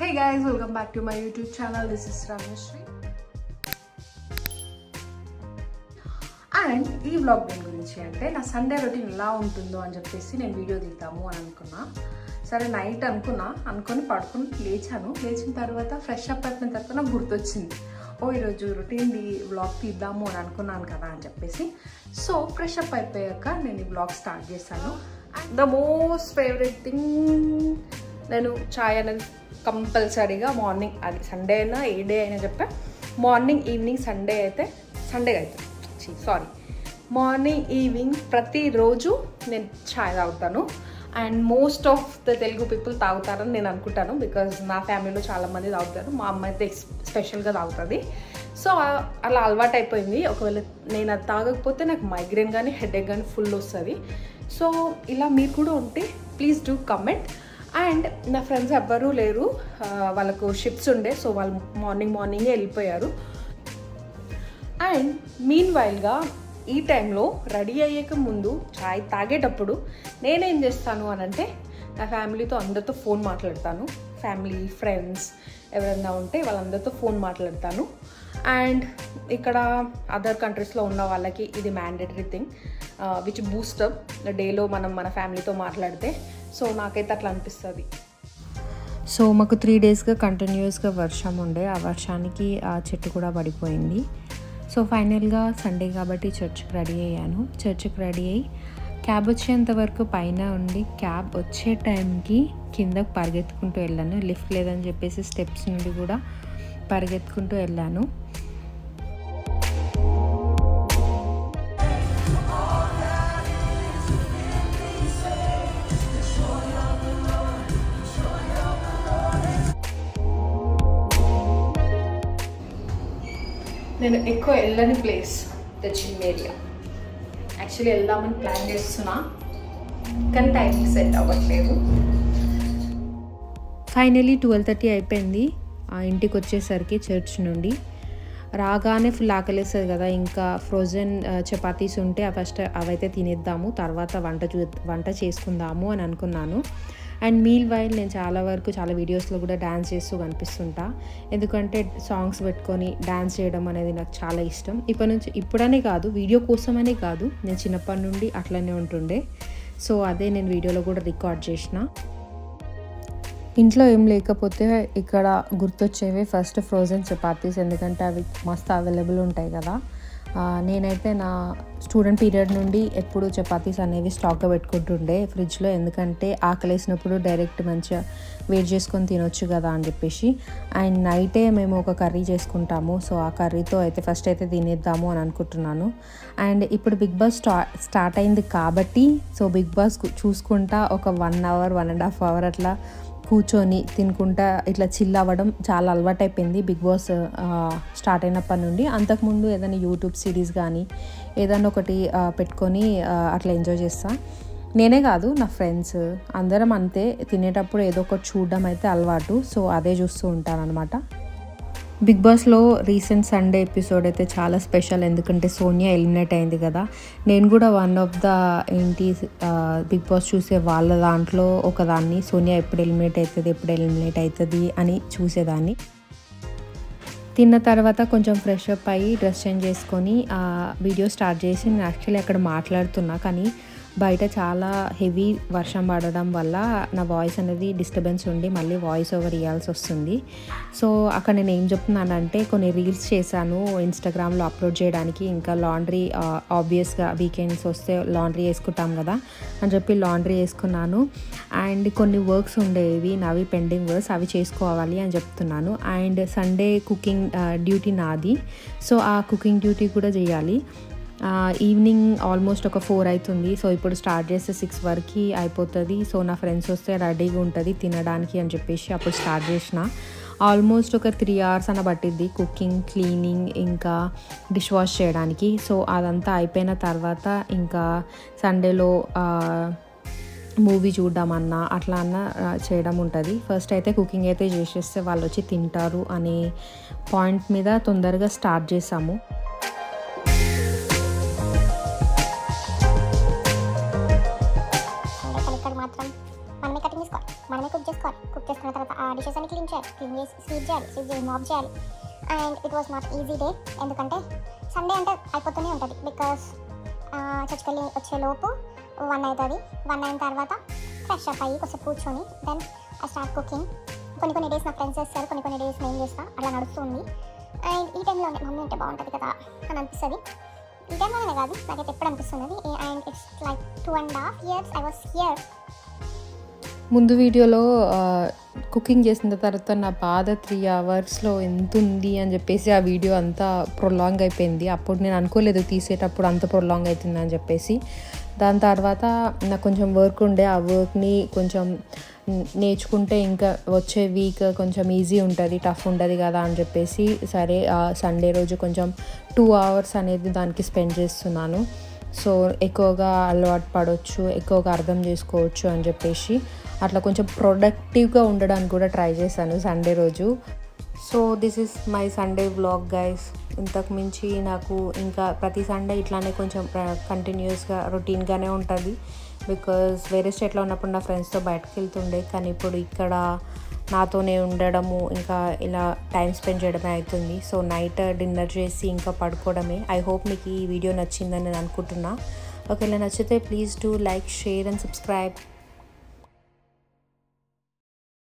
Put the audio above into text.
Hey guys, welcome back to my YouTube channel. This is Rameshri. And ఈ vlog దేని గురించి అంటే నా సండే రొటీన్ ఎలా ఉంటుందో అని చెప్పేసి నేను వీడియో తీద్దాము అని అనుకున్నా. సరే నైట్ అనుకొని పడుకొని లేచిన తర్వాత ఫ్రెష్ అప్ అయిన తర్వాత నాకు గుర్తొచ్చింది, ఈరోజు రొటీన్ వ్లాగ్ తీద్దాము అని అనుకున్నాను కదా అని చెప్పేసి. సో ఫ్రెష్ అప్ అయిపోయాక నేను ఈ వ్లాగ్ స్టార్ట్ చేశాను. And the most favourite thing, నేను చాయ్ అనేది కంపల్సరీగా మార్నింగ్, అది సండే అయినా ఏ డే అయినా చెప్పా, మార్నింగ్ ఈవినింగ్ మార్నింగ్ ఈవినింగ్ ప్రతిరోజు నేను చాయ్ తాగుతాను. And most of the Telugu people తాగుతారని నేను అనుకుంటాను, బికాజ్ నా ఫ్యామిలీలో చాలామంది తాగుతారు. మా అమ్మ అయితే స్పెషల్గా తాగుతుంది. సో అలా అలవాటు అయిపోయింది. ఒకవేళ నేను అది తాగకపోతే నాకు మైగ్రేన్ కానీ హెడేక్ కానీ ఫుల్ వస్తుంది. సో ఇలా మీరు కూడా ఉంటే ప్లీజ్ డూ కమెంట్. అండ్ నా ఫ్రెండ్స్ ఎవ్వరూ లేరు, వాళ్ళకు షిఫ్ట్స్ ఉండే, సో వాళ్ళు మార్నింగే వెళ్ళిపోయారు. అండ్ మీన్ వైల్గా ఈ టైంలో రెడీ అయ్యేక ముందు చాయ్ తాగేటప్పుడు నేనేం చేస్తాను అని అంటే, నా ఫ్యామిలీతో అందరితో ఫోన్ మాట్లాడతాను. ఫ్యామిలీ, ఫ్రెండ్స్ ఎవరైనా ఉంటే వాళ్ళందరితో ఫోన్ మాట్లాడతాను. అండ్ ఇక్కడ అదర్ కంట్రీస్లో ఉన్న వాళ్ళకి ఇది మ్యాండేటరీ థింగ్ విచ్ బూస్టప్ డేలో మన ఫ్యామిలీతో మాట్లాడితే. సో నాకైతే అట్లా అనిపిస్తుంది. సో మాకు 3 డేస్గా కంటిన్యూస్గా వర్షం ఉండే, ఆ వర్షానికి ఆ చెట్టు కూడా పడిపోయింది. సో ఫైనల్గా సండే కాబట్టి చర్చ్కి రెడీ అయ్యాను. చర్చ్కి రెడీ అయ్యి క్యాబ్ వచ్చేంత వరకు పైన ఉండి, క్యాబ్ వచ్చే టైంకి కిందకు పరిగెత్తుకుంటూ వెళ్ళాను. లిఫ్ట్ లేదని చెప్పేసి స్టెప్స్ నుండి కూడా పరిగెత్తుకుంటూ వెళ్ళాను. నేను ఎక్కువ వెళ్ళని place the gym area. Actually వెళ్దామని ప్లాన్ చేస్తున్నా, కానీ టైం సెట్ అవ్వట్లేదు. ఫైనలీ 12:30 అయిపోయింది ఆ ఇంటికి వచ్చేసరికి. చర్చ్ నుండి రాగానే ఫుల్ ఆకలేస్తుంది కదా, ఇంకా ఫ్రోజన్ చపాతీస్ ఉంటే ఫస్ట్ అవైతే తినేద్దాము, తర్వాత వంట చేసుకుందాము అని అనుకున్నాను. అండ్ మీల్ వైల్ నేను చాలా వీడియోస్లో కూడా డ్యాన్స్ చేస్తూ కనిపిస్తుంటా, ఎందుకంటే సాంగ్స్ పెట్టుకొని డ్యాన్స్ చేయడం అనేది నాకు చాలా ఇష్టం. ఇప్పుడనే కాదు, వీడియో కోసమనే కాదు, నేను చిన్నప్పటి నుండి అట్లనే ఉంటుండే. సో అదే నేను వీడియోలో కూడా రికార్డ్ చేసిన. ఇంట్లో ఏం లేకపోతే ఇక్కడ గుర్తొచ్చేవి ఫస్ట్ ఫ్రోజన్ చపాతీస్, ఎందుకంటే అవి మస్తు అవైలబుల్ ఉంటాయి కదా. నేనైతే నా స్టూడెంట్ పీరియడ్ నుండి ఎప్పుడు చపాతీస్ అనేవి స్టాక్గా పెట్టుకుంటుండే ఫ్రిడ్జ్లో, ఎందుకంటే ఆకలేసినప్పుడు డైరెక్ట్ మంచిగా వేడి చేసుకొని తినొచ్చు కదా అని చెప్పేసి. అండ్ నైటే మేము ఒక కర్రీ చేసుకుంటాము, సో ఆ కర్రీతో అయితే ఫస్ట్ అయితే తినేద్దాము అని అనుకుంటున్నాను. అండ్ ఇప్పుడు బిగ్ బాస్ స్టార్ట్ అయింది కాబట్టి, సో బిగ్ బాస్ చూసుకుంటా ఒక 1 అవర్ 1.5 అవర్ అట్లా కూర్చొని తినుకుంటా ఇట్లా చిల్ అవ్వడం చాలా అలవాటు అయిపోయింది బిగ్ బాస్ స్టార్ట్ అయినప్పటి నుండి. అంతకుముందు ఏదైనా యూట్యూబ్ సిరీస్ కానీ ఏదైనా ఒకటి పెట్టుకొని అట్లా ఎంజాయ్ చేస్తాను. నేనే కాదు, నా ఫ్రెండ్స్ అందరం అంతే, తినేటప్పుడు ఏదో ఒకటి చూడడం అయితే అలవాటు. సో అదే చూస్తూ ఉంటాను అనమాట. బిగ్ బాస్లో రీసెంట్ సండే ఎపిసోడ్ అయితే చాలా స్పెషల్, ఎందుకంటే సోనియా ఎలిమినేట్ అయింది కదా. నేను కూడా one of the Bigg Boss చూసే వాళ్ళ దాంట్లో ఒకదాన్ని. సోనియా ఎప్పుడు ఎలిమినేట్ అవుతుంది అని చూసేదాన్ని. తిన్న తర్వాత కొంచెం ఫ్రెష్ అప్ అయ్యి డ్రెస్ చేంజ్ చేసుకొని వీడియో స్టార్ట్ చేసి నేను యాక్చువల్లీ అక్కడ మాట్లాడుతున్నా, కానీ బయట చాలా హెవీ వర్షం పడడం వల్ల నా వాయిస్ అనేది డిస్టర్బెన్స్ ఉండి మళ్ళీ వాయిస్ ఓవర్ ఇవ్వాల్సి వస్తుంది. సో అక్కడ నేను ఏం చెప్తున్నానంటే, కొన్ని రీల్స్ చేశాను ఇన్స్టాగ్రామ్లో అప్లోడ్ చేయడానికి. ఇంకా లాండ్రీ ఆబ్వియస్గా వీకెండ్స్ వస్తే లాండ్రీ వేసుకుంటాం కదా అని చెప్పి లాండ్రీ వేసుకున్నాను. అండ్ కొన్ని వర్క్స్ ఉండేవి నావి, పెండింగ్ వర్క్స్, అవి చేసుకోవాలి అని చెప్తున్నాను. అండ్ సండే కుకింగ్ డ్యూటీ నాది, సో ఆ కుకింగ్ డ్యూటీ కూడా చేయాలి. ఈవినింగ్ ఆల్మోస్ట్ ఒక 4 అవుతుంది. సో ఇప్పుడు స్టార్ట్ చేస్తే 6 వరకు అయిపోతుంది. సో నా ఫ్రెండ్స్ వస్తే రెడీగా ఉంటుంది తినడానికి అని చెప్పేసి అప్పుడు స్టార్ట్ చేసిన. ఆల్మోస్ట్ ఒక 3 అవర్స్ అన్న పట్టిద్ది కుకింగ్, క్లీనింగ్, ఇంకా డిష్ వాష్ చేయడానికి. సో అదంతా అయిపోయిన తర్వాత ఇంకా సండేలో మూవీ చూద్దామన్నా అట్లా చేయడం ఉంటుంది. ఫస్ట్ అయితే కుకింగ్ అయితే చేసేస్తే వాళ్ళు వచ్చి తింటారు అనే పాయింట్ మీద తొందరగా స్టార్ట్ చేసాము. మనమే కటింగ్ చేసుకోవాలి, మనమే కుక్ చేసుకున్న తర్వాత ఆ డిషెస్ అన్ని క్లీన్ చేసి స్వీప్ చేయాలి మాప్ చేయాలి. And it was not easy day, ఎందుకంటే సండే అంటే అయిపోతూనే ఉంటుంది. బికాస్ చర్చికి వెళ్ళి వచ్చేలోపు 1 అవుతుంది. 1 అయిన తర్వాత ఫ్రెష్ అప్ అయ్యి కొంచెం కూర్చొని దెన్ ఐ స్టార్ట్ కుకింగ్. కొన్ని డేస్ నా ఫ్రెండ్స్ చేస్తారు, కొన్ని డేస్ నేను చేస్తాను, అలా నడుస్తుంది. అండ్ ఈ టైంలోనే మమ్మీ ఉంటే బాగుంటుంది కదా అని అనిపిస్తుంది. ఈ టైంలోనే కాదు, నాకైతే ఎప్పుడు అనిపిస్తున్నది. And it's like 2.5 years I was here. ముందు వీడియోలో కుకింగ్ చేసిన తర్వాత నా బాధ 3 hours ఎంత ఉంది అని చెప్పేసి ఆ వీడియో అంతా ప్రొలాంగ్ అయిపోయింది. అప్పుడు నేను అనుకోలేదు తీసేటప్పుడు అంత ప్రొలాంగ్ అవుతుంది అని చెప్పేసి. దాని తర్వాత నాకు కొంచెం వర్క్ ఉండే, ఆ వర్క్ని కొంచెం నేర్చుకుంటే ఇంకా వచ్చే వీక్ కొంచెం ఈజీ ఉంటుంది, టఫ్ ఉంటుంది కదా అని చెప్పేసి సరే సండే రోజు కొంచెం 2 hours అనేది దానికి స్పెండ్ చేస్తున్నాను. సో ఎక్కువగా అలవాటు పడవచ్చు, ఎక్కువగా అర్థం చేసుకోవచ్చు అని చెప్పేసి అట్లా కొంచెం ప్రొడక్టివ్గా ఉండడానికి కూడా ట్రై చేశాను సండే రోజు. So this is my Sunday vlog guys. ఇంతకు మించి నాకు ఇంకా ప్రతి సండే ఇట్లానే కొంచెం కంటిన్యూస్గా రొటీన్గానే ఉంటుంది. బికాజ్ వేరే స్టేట్లో ఉన్నప్పుడు నా ఫ్రెండ్స్తో బయటకు వెళ్తుండే, కానీ ఇప్పుడు ఇక్కడ నాతోనే ఉండడము ఇంకా ఇలా టైం స్పెండ్ చేయడమే అవుతుంది. సో నైట్ డిన్నర్ చేసి ఇంకా పడుకోవడమే. ఐ హోప్ మీకు ఈ వీడియో నచ్చిందని నేను అనుకుంటున్నా. ఒకవేళ నచ్చితే please do like, share and subscribe.